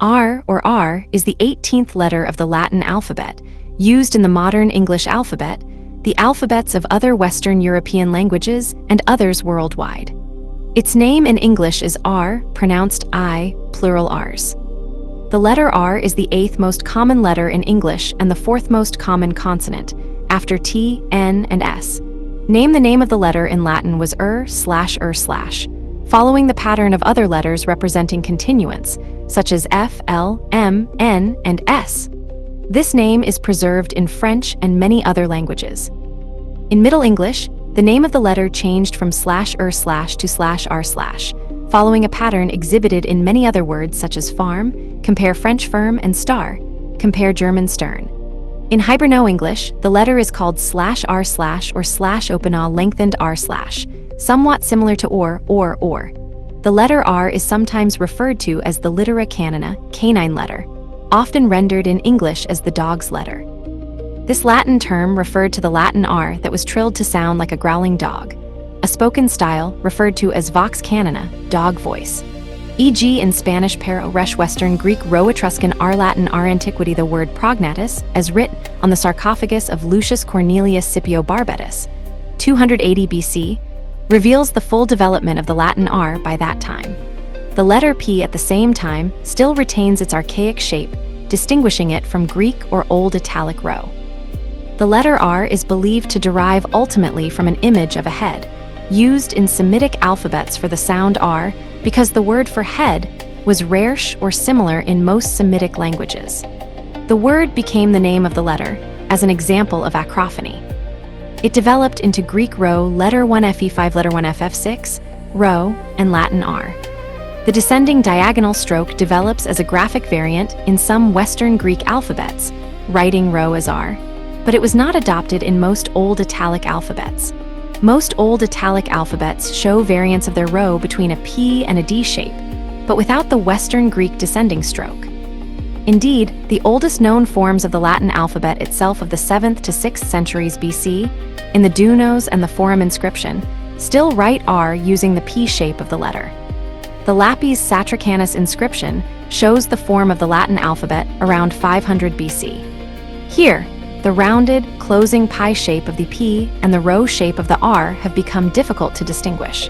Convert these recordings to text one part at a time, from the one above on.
R, or R, is the 18th letter of the Latin alphabet, used in the modern English alphabet, the alphabets of other Western European languages, and others worldwide. Its name in English is R, pronounced I, plural Rs. The letter R is the 8th most common letter in English and the 4th most common consonant, after T, N, and S. Name the name of the letter in Latin was following the pattern of other letters representing continuance, such as F, L, M, N, and S. This name is preserved in French and many other languages. In Middle English, the name of the letter changed from /r/ to /r/, following a pattern exhibited in many other words such as farm, compare French firm, and star, compare German stern. In Hiberno-English, the letter is called /r/ or /open lengthened r/, somewhat similar to or. The letter R is sometimes referred to as the littera canina, canine letter, often rendered in English as the dog's letter. This Latin term referred to the Latin R that was trilled to sound like a growling dog, a spoken style referred to as vox canina, dog voice. E.g. in Spanish per Resh Western Greek Ro Etruscan R Latin R Antiquity the word prognatus, as writ on the sarcophagus of Lucius Cornelius Scipio Barbetus, 280 BC, reveals the full development of the Latin R by that time. The letter P at the same time still retains its archaic shape, distinguishing it from Greek or Old Italic Rho. The letter R is believed to derive ultimately from an image of a head, used in Semitic alphabets for the sound R because the word for head was resh or similar in most Semitic languages. The word became the name of the letter, as an example of acrophony. It developed into Greek Rho, letter 1fe5, letter 1ff6, Rho, and Latin R. The descending diagonal stroke develops as a graphic variant in some Western Greek alphabets, writing Rho as R, but it was not adopted in most Old Italic alphabets. Most Old Italic alphabets show variants of their Rho between a P and a D shape, but without the Western Greek descending stroke. Indeed, the oldest known forms of the Latin alphabet itself of the 7th to 6th centuries BC, in the Dunos and the Forum inscription, still write R using the P shape of the letter. The Lapis Satricanus inscription shows the form of the Latin alphabet around 500 BC. Here, the rounded, closing pi shape of the P and the Rho shape of the R have become difficult to distinguish.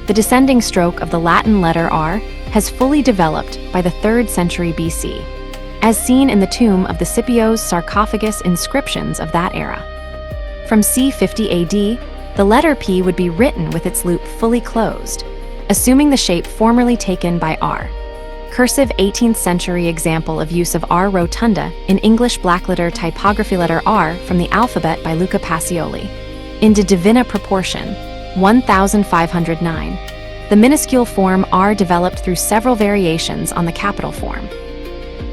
The descending stroke of the Latin letter R has fully developed by the 3rd century BC, as seen in the tomb of the Scipio's sarcophagus inscriptions of that era. From c. 50 AD, the letter P would be written with its loop fully closed, assuming the shape formerly taken by R. Cursive 18th century example of use of R rotunda in English blackletter typography letter R from the alphabet by Luca Pacioli. In De Divina Proportion, 1509. The minuscule form R developed through several variations on the capital form.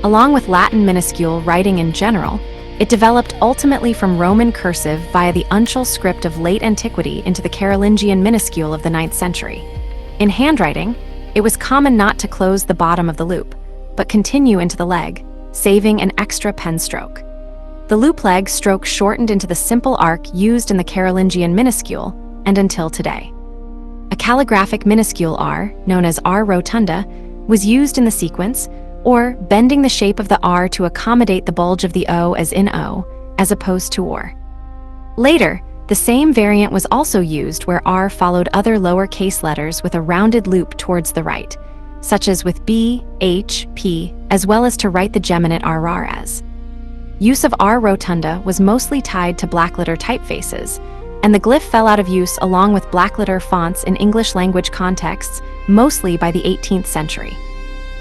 Along with Latin minuscule writing in general, it developed ultimately from Roman cursive via the uncial script of late antiquity into the Carolingian minuscule of the 9th century. In handwriting, it was common not to close the bottom of the loop, but continue into the leg, saving an extra pen stroke. The loop leg stroke shortened into the simple arc used in the Carolingian minuscule, and until today. A calligraphic minuscule R, known as R rotunda, was used in the sequence, or bending the shape of the R to accommodate the bulge of the O as in O, as opposed to OR. Later, the same variant was also used where R followed other lowercase letters with a rounded loop towards the right, such as with B, H, P, as well as to write the geminate RR as. Use of R rotunda was mostly tied to blackletter typefaces, and the glyph fell out of use along with blackletter fonts in English language contexts, mostly by the 18th century.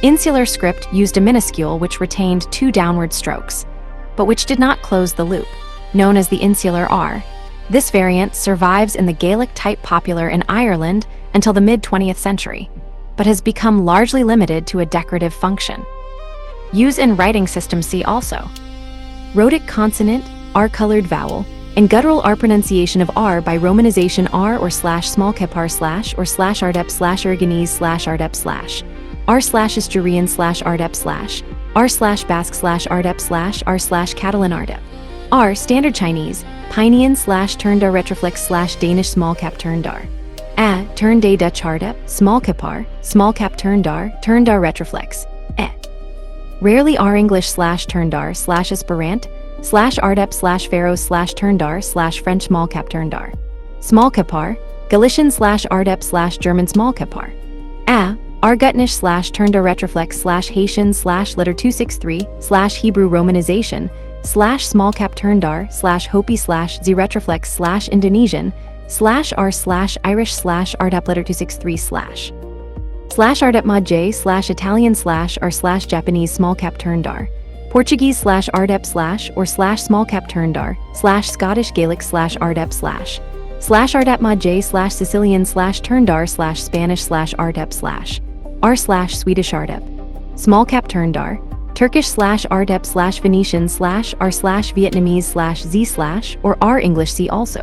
Insular script used a minuscule which retained 2 downward strokes, but which did not close the loop, known as the insular R. This variant survives in the Gaelic type popular in Ireland until the mid-20th century, but has become largely limited to a decorative function. Use in writing system see also. Rhotic consonant, R-colored vowel, and guttural R pronunciation of R by romanization R or /small cap R/ or /rdep /Aragonese /ardep /r /Asturian /ardep /r /Basque /ardep /r /Catalan ardep. R standard Chinese, Pinean /Turndar retroflex Danish small cap Turndar. Turn day Dutch hardep, small cap Turndar retroflex. Rarely R English slash turndar slash Esperant slash Ardep slash Faroes slash turndar slash French smallcap turndar. Smallkapar, Galician slash Ardep slash German smallkapar. Argutnish slash turndar retroflex slash Haitian slash letter 263 slash Hebrew romanization slash smallcap turndar slash Hopi slash Z retroflex slash Indonesian slash R slash Irish slash Ardep letter 263 slash Ardep mod J slash Italian slash R slash Japanese smallcap turndar. Portuguese slash Ardep slash or slash smallcap turndar slash Scottish Gaelic slash Ardep slash Ardep mod J slash Sicilian slash turndar slash Spanish slash Ardep slash R slash Swedish Ardep. Smallcap turndar. Turkish slash Ardep slash Venetian slash R slash Vietnamese slash Z slash or R English C also.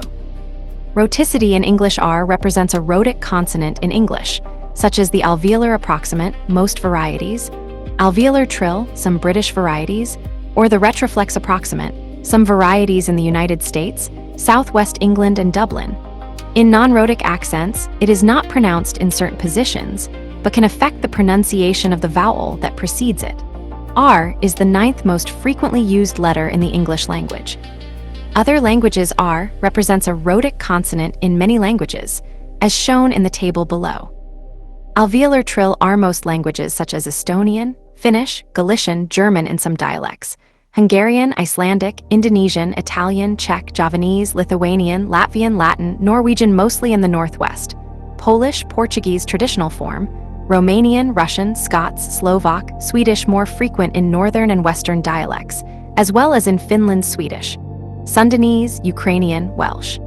Rhoticity in English R represents a rhotic consonant in English, such as the alveolar approximant, most varieties, alveolar trill, some British varieties, or the retroflex approximant, some varieties in the United States, Southwest England and Dublin. In non-rhotic accents, it is not pronounced in certain positions, but can affect the pronunciation of the vowel that precedes it. R is the 9th most frequently used letter in the English language. Other languages R represents a rhotic consonant in many languages, as shown in the table below. Alveolar trill are most languages such as Estonian, Finnish, Galician, German in some dialects, Hungarian, Icelandic, Indonesian, Italian, Czech, Javanese, Lithuanian, Latvian, Latin, Norwegian mostly in the northwest, Polish, Portuguese traditional form, Romanian, Russian, Scots, Slovak, Swedish more frequent in northern and western dialects, as well as in Finland Swedish, Sundanese, Ukrainian, Welsh.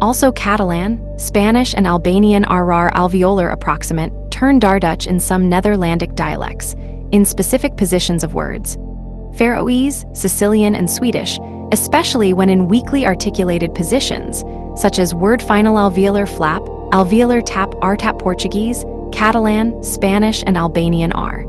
Also Catalan, Spanish and Albanian RR alveolar approximant, turndar Dutch in some Netherlandic dialects, in specific positions of words. Faroese, Sicilian and Swedish, especially when in weakly articulated positions, such as word final alveolar flap, alveolar tap R-tap Portuguese, Catalan, Spanish and Albanian R.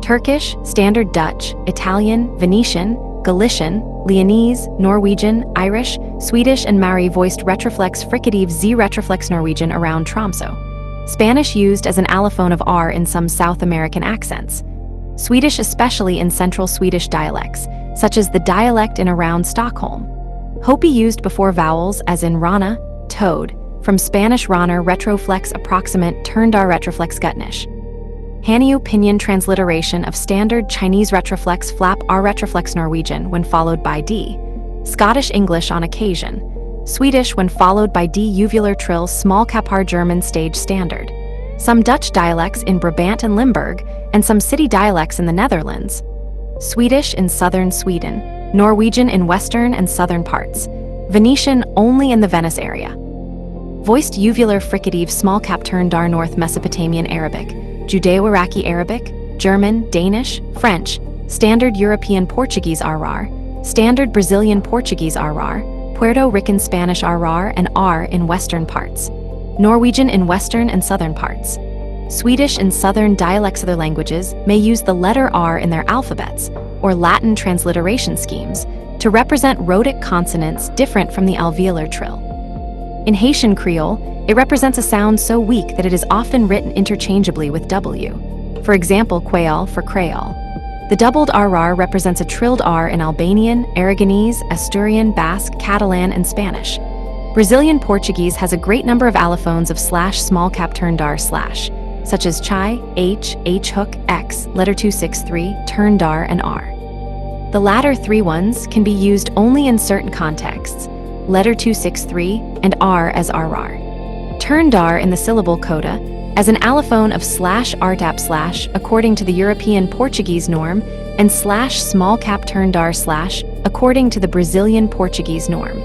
Turkish, Standard Dutch, Italian, Venetian, Galician, Leonese, Norwegian, Irish, Swedish and Maori voiced retroflex fricative Z retroflex Norwegian around Tromsø. Spanish used as an allophone of R in some South American accents. Swedish especially in central Swedish dialects, such as the dialect in around Stockholm. Hopi used before vowels as in rana, toad, from Spanish ranar retroflex approximant turndar retroflex gutnish. Hanyu pinyin transliteration of standard Chinese retroflex flap R retroflex Norwegian when followed by D. Scottish English on occasion. Swedish when followed by D uvular trill small kapar German stage standard. Some Dutch dialects in Brabant and Limburg, and some city dialects in the Netherlands. Swedish in southern Sweden, Norwegian in western and southern parts, Venetian only in the Venice area. Voiced uvular fricative small cap turndar North Mesopotamian Arabic, Judeo-Iraqi Arabic, German, Danish, French, Standard European Portuguese RR, Standard Brazilian Portuguese RR, Puerto Rican Spanish RR and R in western parts, Norwegian in western and southern parts. Swedish and southern dialects of their languages may use the letter R in their alphabets, or Latin transliteration schemes, to represent rhotic consonants different from the alveolar trill. In Haitian Creole, it represents a sound so weak that it is often written interchangeably with W. For example, Creole for Creole. The doubled RR represents a trilled R in Albanian, Aragonese, Asturian, Basque, Catalan, and Spanish. Brazilian Portuguese has a great number of allophones of slash small cap turndar slash, such as chai, H hook, X, letter 263, turndar, and R. The latter three ones can be used only in certain contexts, letter 263 and R as RR. Turndar in the syllable coda as an allophone of slash RTAP slash according to the European Portuguese norm and slash small cap turndar slash according to the Brazilian Portuguese norm.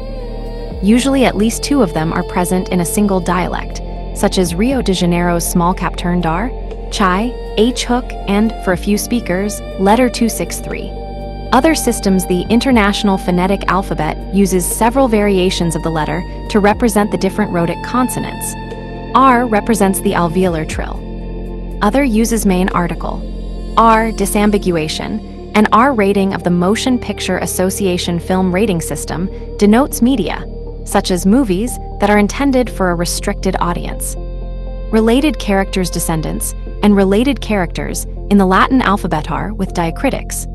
Usually at least two of them are present in a single dialect, such as Rio de Janeiro's small cap turndar, chai, H hook, and, for a few speakers, letter 263. Other systems, the International Phonetic Alphabet uses several variations of the letter to represent the different rhotic consonants. R represents the alveolar trill. Other uses main article. R disambiguation, and R rating of the Motion Picture Association film rating system denotes media, such as movies, that are intended for a restricted audience. Related characters descendants and related characters in the Latin alphabet R with diacritics.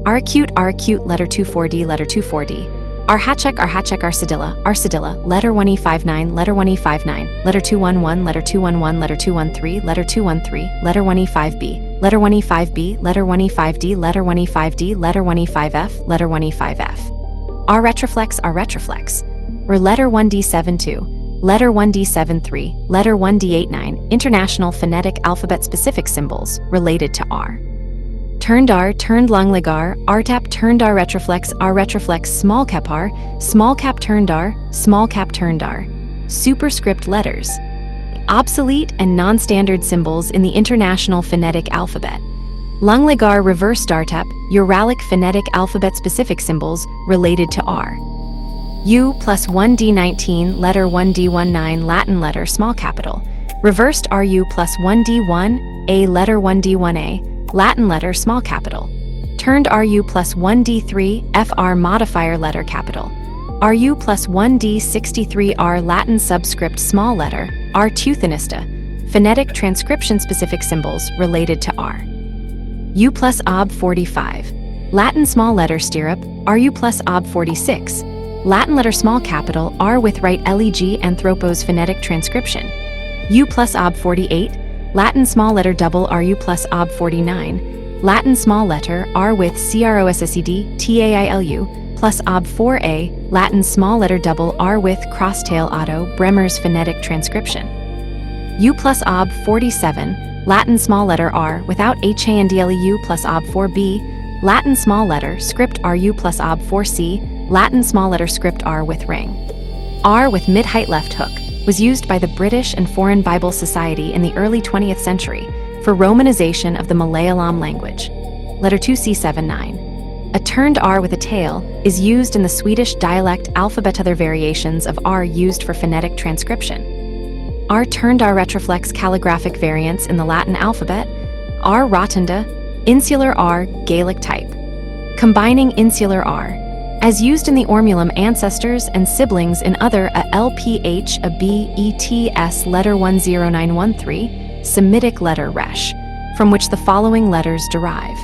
R acute, letter 24D, letter 24D. R hatchek, arcedilla, letter 1E59, letter 1E59, letter 211, letter 211, letter 213, letter 213, letter 1E5B, letter 1E5B, letter 1E5D, letter 1E5D, letter 1E5F, letter 1E5F. R retroflex, or letter 1D72, letter 1D73, letter 1D89, international phonetic alphabet-specific symbols related to R. Turned R, turned langlig R, RTAP, turned R retroflex, small cap turned R, small cap turned R. Superscript letters. Obsolete and non-standard symbols in the International Phonetic Alphabet. Langlig R reversed RTAP, Uralic phonetic alphabet-specific symbols related to R. U plus 1D19, letter 1D19, Latin letter, small capital. Reversed RU plus 1D1, A, letter 1D1A, Latin letter, small capital. Turned RU plus 1D3, FR, modifier letter, capital. RU plus 1D63R, Latin subscript, small letter, R teuthenista, phonetic transcription-specific symbols related to R. U plus OB 45, Latin small letter stirrup, RU plus OB 46, Latin letter small capital, R with right leg anthropos phonetic transcription. U plus OB 48, Latin small letter double RU plus OB 49, Latin small letter R with CROSSED TAILU plus OB 4A, Latin small letter double R with crosstail auto Bremer's phonetic transcription. U plus OB 47, Latin small letter R without HANDLEU plus OB 4B, Latin small letter script RU plus OB 4C, Latin small letter script R with ring. R with mid-height left hook was used by the British and Foreign Bible Society in the early 20th century for romanization of the Malayalam language. Letter 2C79. A turned R with a tail is used in the Swedish dialect alphabet. Other variations of R used for phonetic transcription. R turned R retroflex calligraphic variants in the Latin alphabet. R rotunda, insular R, Gaelic type. Combining insular R, as used in the Ormulum ancestors and siblings in other a LPH, a B, ETS, letter 10913, Semitic letter resh, from which the following letters derive.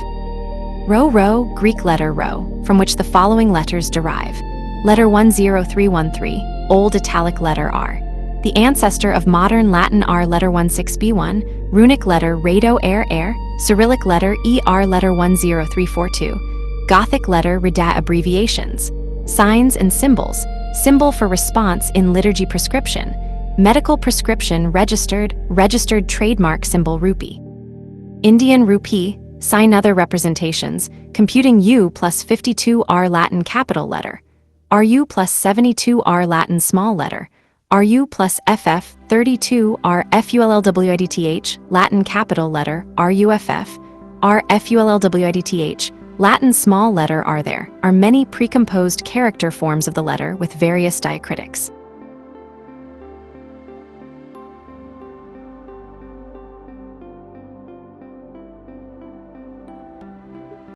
Rho, Greek letter rho, from which the following letters derive. Letter 10313, Old Italic letter R, the ancestor of modern Latin R, letter 16B1, Runic letter rado air, Cyrillic letter ER, letter 10342, Gothic letter Reda. Abbreviations. Signs and symbols. Symbol for response in liturgy prescription. Medical prescription registered trademark symbol rupee. Indian rupee. Sign other representations. Computing U plus 52R Latin capital letter. RU plus 72R Latin small letter. RU plus FF 32R FULLWIDTH Latin capital letter RUFF. R FULLWIDTH Latin small letter R. There are many precomposed character forms of the letter with various diacritics.